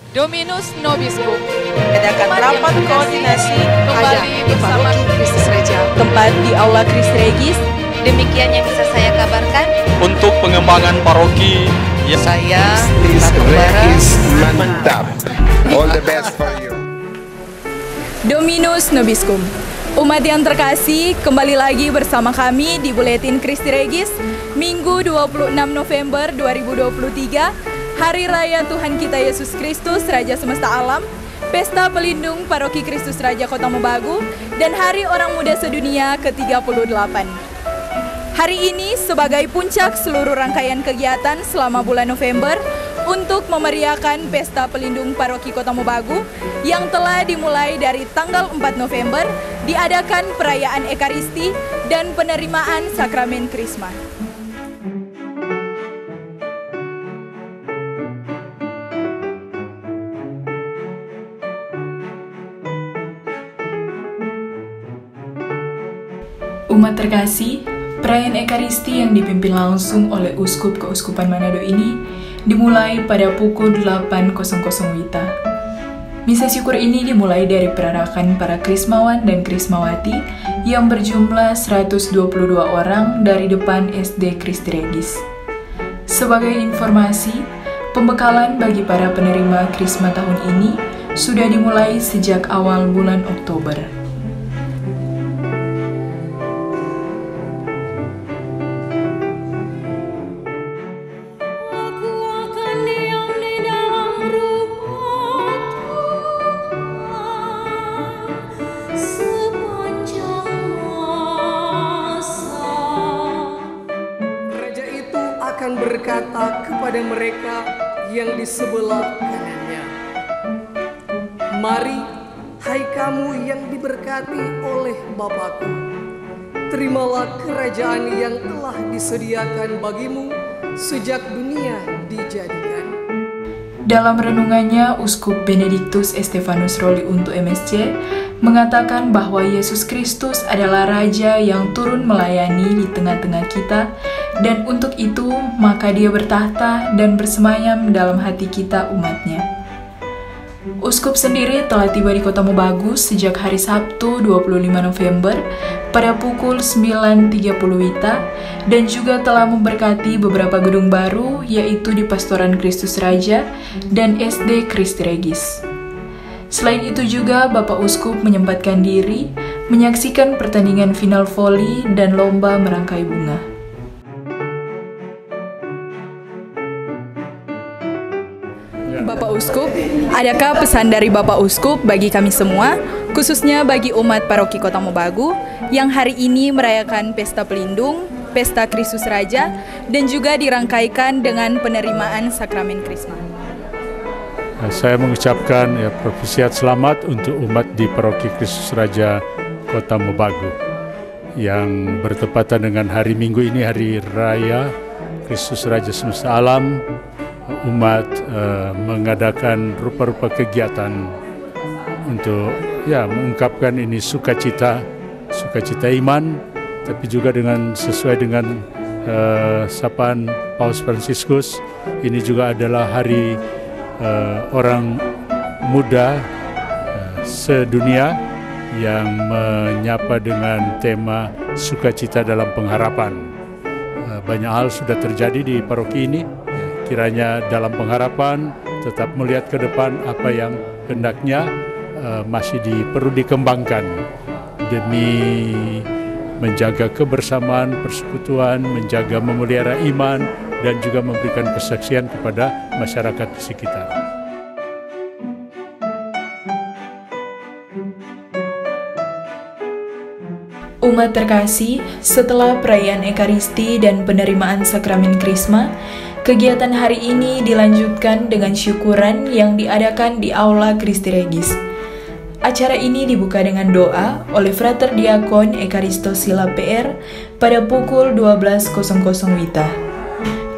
Dominus Nobiscum. Adakan rapat koordinasi kembali di bersama Paroki Kristus Raja. Tempat di Aula Christi Regis. Demikian yang bisa saya kabarkan. Untuk pengembangan paroki, Saya Regis mantap. All the best for you. Dominus Nobiscum. Umat yang terkasih, kembali lagi bersama kami di Buletin Christi Regis, Minggu 26 November 2023, Hari Raya Tuhan kita Yesus Kristus, Raja Semesta Alam, Pesta Pelindung Paroki Kristus Raja Kota Mobagu, dan Hari Orang Muda Sedunia ke-38. Hari ini sebagai puncak seluruh rangkaian kegiatan selama bulan November untuk memeriahkan Pesta Pelindung Paroki Kota Mobagu yang telah dimulai dari tanggal 4 November, diadakan perayaan Ekaristi dan penerimaan Sakramen Krisma. Umat terkasih, perayaan Ekaristi yang dipimpin langsung oleh Uskup Keuskupan Manado ini dimulai pada pukul 8.00 WITA. Misa syukur ini dimulai dari perarakan para krismawan dan krismawati yang berjumlah 122 orang dari depan SD Christi Regis. Sebagai informasi, pembekalan bagi para penerima krisma tahun ini sudah dimulai sejak awal bulan Oktober. Akan berkata kepada mereka yang di sebelah kanannya, "Mari, hai kamu yang diberkati oleh Bapa-Ku, terimalah kerajaan yang telah disediakan bagimu sejak dunia dijadikan." Dalam renungannya, Uskup Benediktus Estefanus Roli untuk MSC mengatakan bahwa Yesus Kristus adalah Raja yang turun melayani di tengah-tengah kita, dan untuk itu maka Dia bertahta dan bersemayam dalam hati kita umatnya. Uskup sendiri telah tiba di Kota Mobagu sejak hari Sabtu 25 November pada pukul 9.30 WITA dan juga telah memberkati beberapa gedung baru, yaitu di Pastoran Kristus Raja dan SD Christi Regis. Selain itu juga Bapak Uskup menyempatkan diri menyaksikan pertandingan final voli dan lomba merangkai bunga. Bapak Uskup, adakah pesan dari Bapak Uskup bagi kami semua, khususnya bagi umat Paroki Kota Mobagu yang hari ini merayakan Pesta Pelindung, Pesta Kristus Raja, dan juga dirangkaikan dengan penerimaan Sakramen Krisma? Saya mengucapkan propesiat selamat untuk umat di Paroki Kristus Raja Kota Mobagu yang bertepatan dengan hari Minggu ini, Hari Raya Kristus Raja Semesta Alam. Umat mengadakan rupa-rupa kegiatan untuk mengungkapkan ini sukacita iman, tapi juga sesuai dengan sapaan Paus Fransiskus. Ini juga adalah hari orang muda sedunia yang menyapa dengan tema sukacita dalam pengharapan. Banyak hal sudah terjadi di paroki ini. Kiranya dalam pengharapan tetap melihat ke depan apa yang hendaknya masih perlu dikembangkan demi menjaga kebersamaan, persekutuan, menjaga memelihara iman, dan juga memberikan kesaksian kepada masyarakat di sekitar. Umat terkasih, setelah perayaan Ekaristi dan penerimaan Sakramen Krisma, kegiatan hari ini dilanjutkan dengan syukuran yang diadakan di Aula Christi Regis. Acara ini dibuka dengan doa oleh Frater Diakon Ekaristo Sila PR pada pukul 12.00 WITA.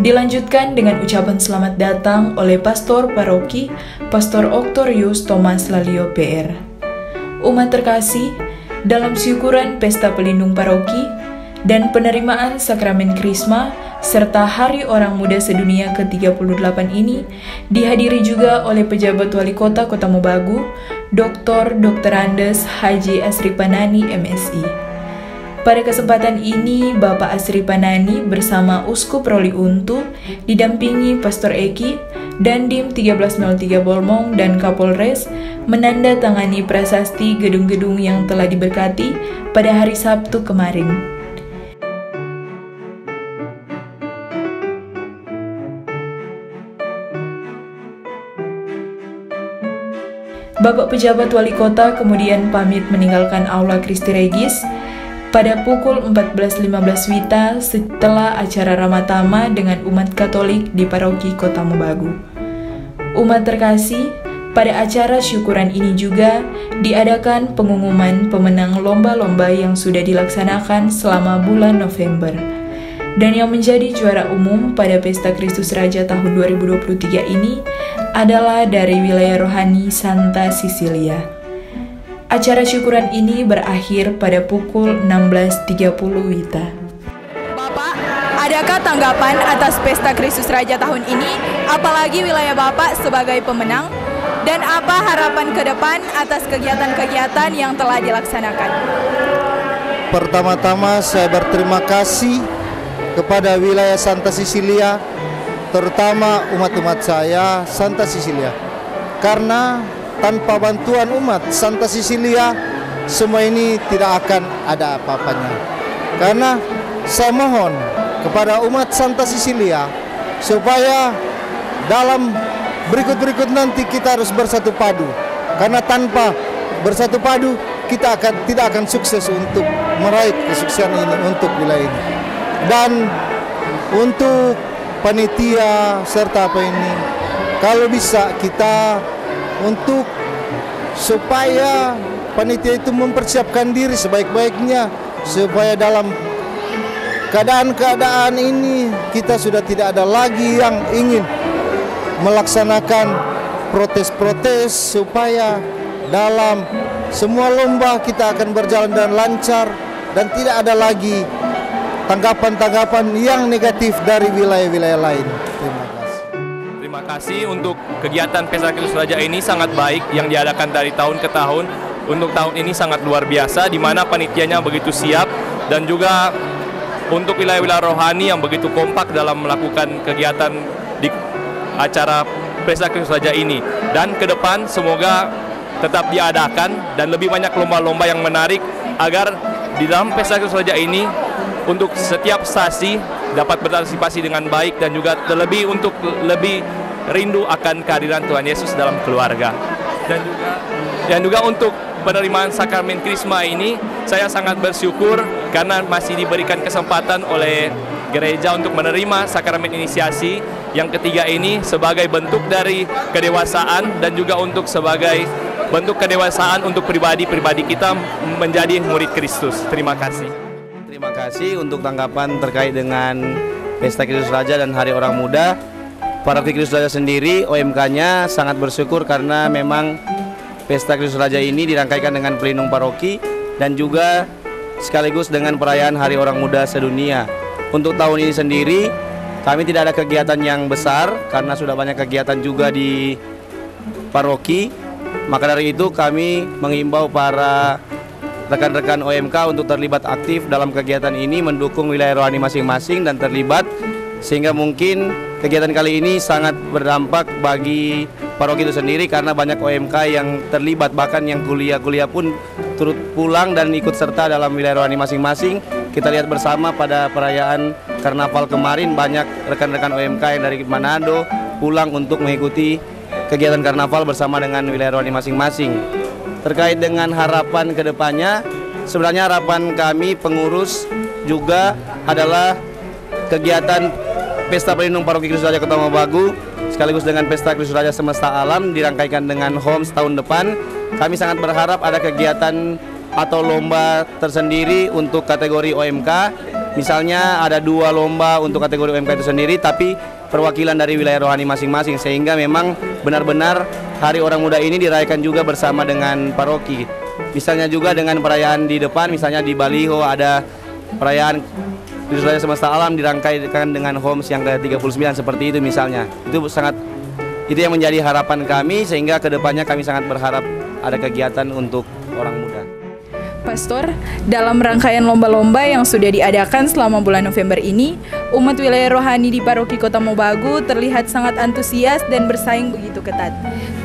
Dilanjutkan dengan ucapan selamat datang oleh Pastor Paroki, Pastor Octorius Thomas Lalio PR. Umat terkasih, dalam syukuran Pesta Pelindung Paroki dan penerimaan Sakramen Krisma serta Hari Orang Muda Sedunia ke-38 ini dihadiri juga oleh pejabat wali kota Kota Mobagu, Dr. Andes Haji Asripanani MSI. Pada kesempatan ini, Bapak Asripanani bersama Uskup Roli Untu didampingi Pastor Eki, Dandim 1303 Bolmong dan Kapolres menandatangani prasasti gedung-gedung yang telah diberkati pada hari Sabtu kemarin. Bapak pejabat wali kota kemudian pamit meninggalkan Aula Christi Regis pada pukul 14.15 WITA setelah acara Ramatama dengan umat Katolik di Paroki Kota Mobagu. Umat terkasih, pada acara syukuran ini juga diadakan pengumuman pemenang lomba-lomba yang sudah dilaksanakan selama bulan November. Dan yang menjadi juara umum pada Pesta Kristus Raja tahun 2023 ini adalah dari wilayah rohani Santa Cecilia. Acara syukuran ini berakhir pada pukul 16.30 WITA. Bapak, adakah tanggapan atas Pesta Kristus Raja tahun ini, apalagi wilayah Bapak sebagai pemenang? Dan apa harapan ke depan atas kegiatan-kegiatan yang telah dilaksanakan? Pertama-tama saya berterima kasih kepada wilayah Santa Cecilia, terutama umat-umat saya Santa Cecilia, karena tanpa bantuan umat Santa Cecilia semua ini tidak akan ada apa-apanya. Karena saya mohon kepada umat Santa Cecilia supaya dalam berikut-berikut nanti kita harus bersatu padu, karena tanpa bersatu padu kita tidak akan sukses untuk meraih kesuksesan ini untuk wilayah ini. Dan untuk panitia serta apa ini, kalau bisa kita untuk supaya panitia itu mempersiapkan diri sebaik-baiknya, supaya dalam keadaan-keadaan ini kita sudah tidak ada lagi yang ingin melaksanakan protes-protes, supaya dalam semua lomba kita akan berjalan dan lancar dan tidak ada lagi tanggapan-tanggapan yang negatif dari wilayah-wilayah lain. Terima kasih. Terima kasih untuk kegiatan Pesta Kristus Raja ini sangat baik yang diadakan dari tahun ke tahun. Untuk tahun ini sangat luar biasa, di mana panitianya begitu siap dan juga untuk wilayah-wilayah rohani yang begitu kompak dalam melakukan kegiatan di acara Pesta Kristus Raja ini. Dan ke depan semoga tetap diadakan dan lebih banyak lomba-lomba yang menarik agar di dalam Pesta Kristus Raja ini untuk setiap stasi dapat berpartisipasi dengan baik dan juga terlebih untuk lebih rindu akan kehadiran Tuhan Yesus dalam keluarga. Dan juga untuk penerimaan sakramen Krisma ini saya sangat bersyukur karena masih diberikan kesempatan oleh gereja untuk menerima sakramen inisiasi yang ketiga ini sebagai bentuk dari kedewasaan dan juga untuk sebagai bentuk kedewasaan untuk pribadi-pribadi kita menjadi murid Kristus. Terima kasih. Terima kasih untuk tanggapan terkait dengan Pesta Kristus Raja dan Hari Orang Muda. Paroki Kristus Raja sendiri, OMK-nya sangat bersyukur karena memang Pesta Kristus Raja ini dirangkaikan dengan pelindung paroki dan juga sekaligus dengan perayaan Hari Orang Muda Sedunia. Untuk tahun ini sendiri, kami tidak ada kegiatan yang besar karena sudah banyak kegiatan juga di paroki. Maka dari itu kami mengimbau para rekan-rekan OMK untuk terlibat aktif dalam kegiatan ini, mendukung wilayah rohani masing-masing dan terlibat, sehingga mungkin kegiatan kali ini sangat berdampak bagi paroki itu sendiri karena banyak OMK yang terlibat, bahkan yang kuliah-kuliah pun turut pulang dan ikut serta dalam wilayah rohani masing-masing. Kita lihat bersama pada perayaan Karnaval kemarin banyak rekan-rekan OMK yang dari Manado pulang untuk mengikuti kegiatan Karnaval bersama dengan wilayah rohani masing-masing. Terkait dengan harapan kedepannya, sebenarnya harapan kami pengurus juga adalah kegiatan Pesta Pelindung Paroki Kristus Raja Kota Mobagu sekaligus dengan Pesta Kristus Raja Semesta Alam dirangkaikan dengan HOMS tahun depan. Kami sangat berharap ada kegiatan atau lomba tersendiri untuk kategori OMK. Misalnya ada 2 lomba untuk kategori OMK itu sendiri, tapi perwakilan dari wilayah rohani masing-masing, sehingga memang benar-benar Hari Orang Muda ini dirayakan juga bersama dengan paroki. Misalnya juga dengan perayaan di depan, misalnya di Baliho ada perayaan Kristus Raja Semesta Alam dirangkaikan dengan Homs yang ke-39 seperti itu misalnya. Itu yang menjadi harapan kami, sehingga kedepannya kami sangat berharap ada kegiatan untuk orang muda. Pastor, dalam rangkaian lomba-lomba yang sudah diadakan selama bulan November ini, umat wilayah rohani di Paroki Kota Mobagu terlihat sangat antusias dan bersaing begitu ketat.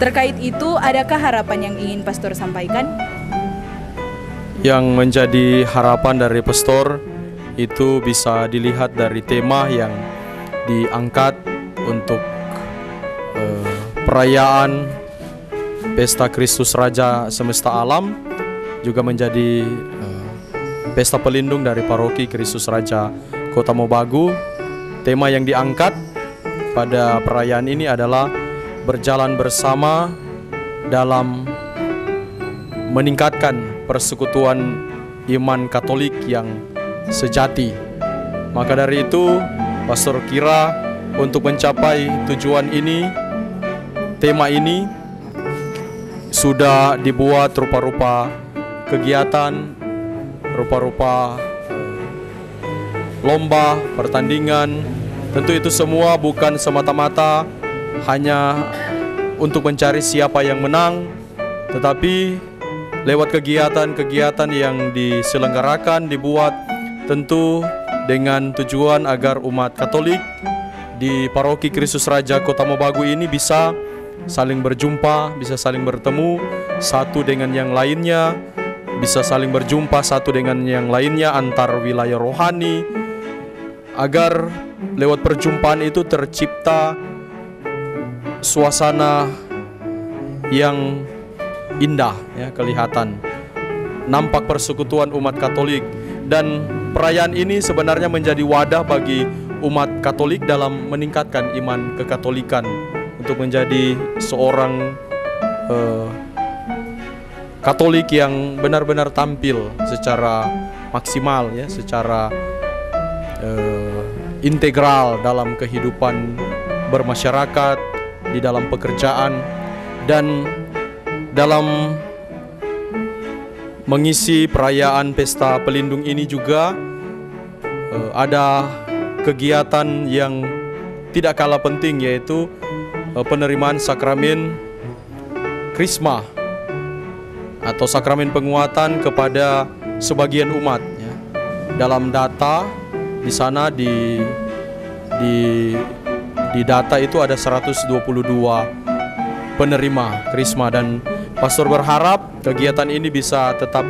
Terkait itu, adakah harapan yang ingin Pastor sampaikan? Yang menjadi harapan dari Pastor itu bisa dilihat dari tema yang diangkat untuk perayaan Pesta Kristus Raja Semesta Alam, juga menjadi pesta pelindung dari Paroki Kristus Raja Kota Mobagu. Tema yang diangkat pada perayaan ini adalah berjalan bersama dalam meningkatkan persekutuan iman Katolik yang sejati. Maka dari itu, Pastor kira untuk mencapai tujuan ini, tema ini sudah dibuat rupa-rupa kegiatan, rupa-rupa lomba, pertandingan. Tentu itu semua bukan semata-mata hanya untuk mencari siapa yang menang, tetapi lewat kegiatan-kegiatan yang diselenggarakan, dibuat tentu dengan tujuan agar umat Katolik di Paroki Kristus Raja Kota Mobagu ini bisa saling berjumpa, bisa saling bertemu satu dengan yang lainnya, bisa saling berjumpa satu dengan yang lainnya antar wilayah rohani, agar lewat perjumpaan itu tercipta suasana yang indah, ya, kelihatan nampak persekutuan umat Katolik. Dan perayaan ini sebenarnya menjadi wadah bagi umat Katolik dalam meningkatkan iman kekatolikan untuk menjadi seorang Katolik yang benar-benar tampil secara maksimal, ya, secara integral dalam kehidupan bermasyarakat, di dalam pekerjaan, dan dalam mengisi perayaan Pesta Pelindung ini juga ada kegiatan yang tidak kalah penting, yaitu penerimaan sakramen Krisma atau sakramen penguatan kepada sebagian umat, ya. Dalam data di sana di data itu ada 122 penerima Krisma, dan Pastor berharap kegiatan ini bisa tetap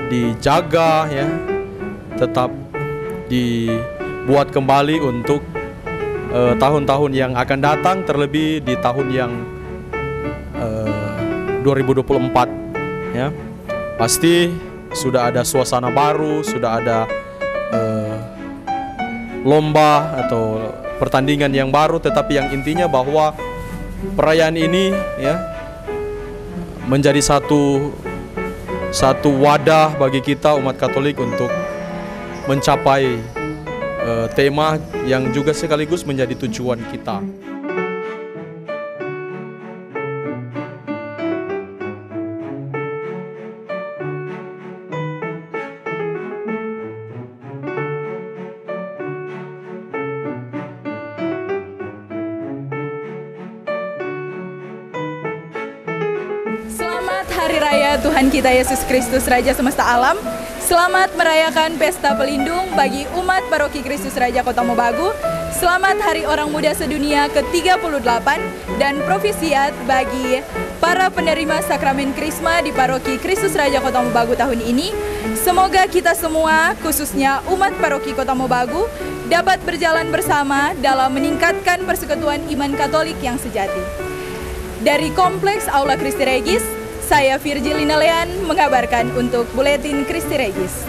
dijaga, ya, tetap dibuat kembali untuk tahun-tahun yang akan datang, terlebih di tahun yang 2024, ya. Pasti sudah ada suasana baru, sudah ada lomba atau pertandingan yang baru, tetapi yang intinya bahwa perayaan ini, ya, menjadi satu wadah bagi kita umat Katolik untuk mencapai tema yang juga sekaligus menjadi tujuan kita. Hari Raya Tuhan kita Yesus Kristus Raja Semesta Alam. Selamat merayakan Pesta Pelindung bagi umat Paroki Kristus Raja Kota Mobagu. Selamat Hari Orang Muda Sedunia ke-38 dan Provisiat bagi para penerima sakramen Krisma di Paroki Kristus Raja Kota Mobagu tahun ini. Semoga kita semua, khususnya umat Paroki Kota Mobagu, dapat berjalan bersama dalam meningkatkan persekutuan iman Katolik yang sejati. Dari Kompleks Aula Christi Regis, saya Virgilina Lean mengabarkan untuk Buletin Christi Regis.